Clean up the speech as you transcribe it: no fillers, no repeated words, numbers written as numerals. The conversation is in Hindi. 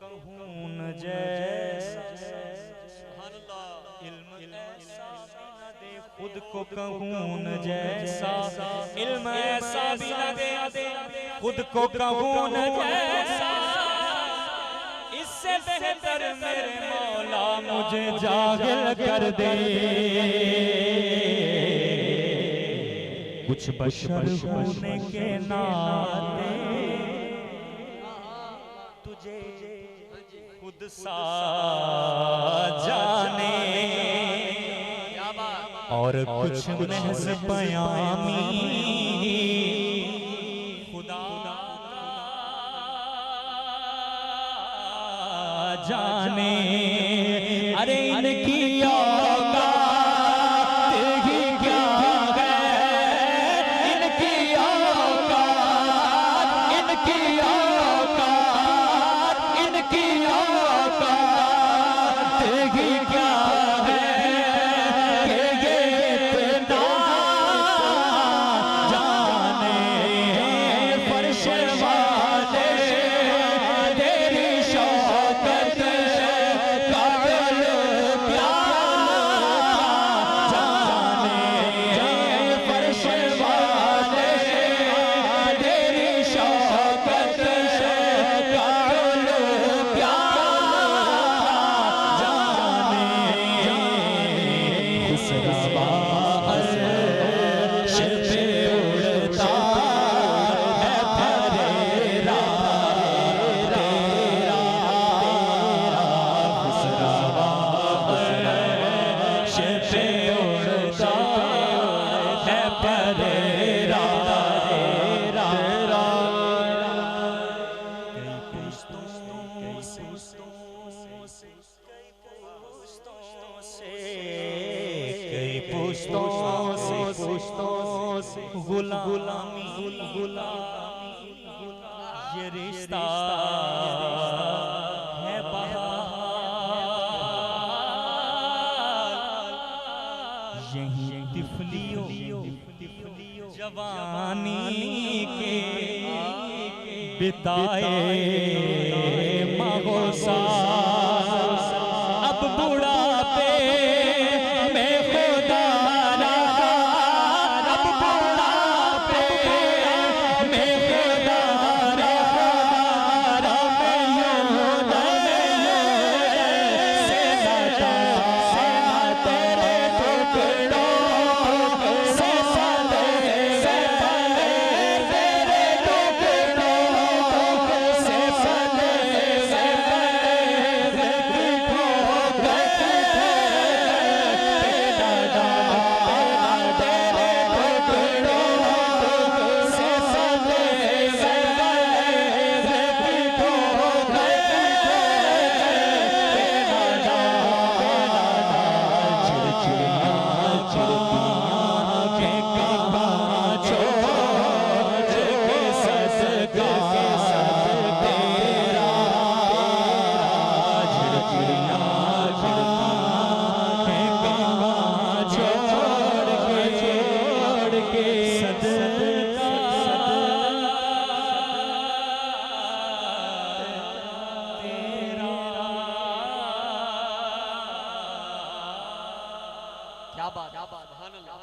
कहूँ न जैसा इल्म ऐसा भी न दे, खुद को कहूँ न जैसा इल्म ऐसा भी न दे, खुद को कहूँ न जैसा। इससे बेहतर मेरे मौला मुझे जाहिल कर दे। कुछ बशर होने के नाते तुझे खुद सा जाने, और कुछ महज पयामी खुदा जाने। अरे इनकी औकात ही क्या है, इनकी औकात, इनकी औकात, इनकी औकात ही क्या है कि ये इतना जाने। फर्श वाले तेरी शौकत का दिल क्या जाने। फर्श वाले तेरी शौकत का दिल क्या जाने। खुसरवा अर्श पे उड़ता है फरेरा तेरा, खुसरवा अर्श पे उड़ता है फरेरा तेरा। कई पुश्तों से गुलामी ये रिश्ता है बहार। यही तिफलियों जवानी के बिताए मगोसा, अब बुढ़ापे में खुदा ना, अब बुढ़ापे में खुदा ना, मैं यूं से लगा तेरे टुकड़ों से पले, तेरे टुकड़ों से पले क्या बात, सुभान अल्लाह।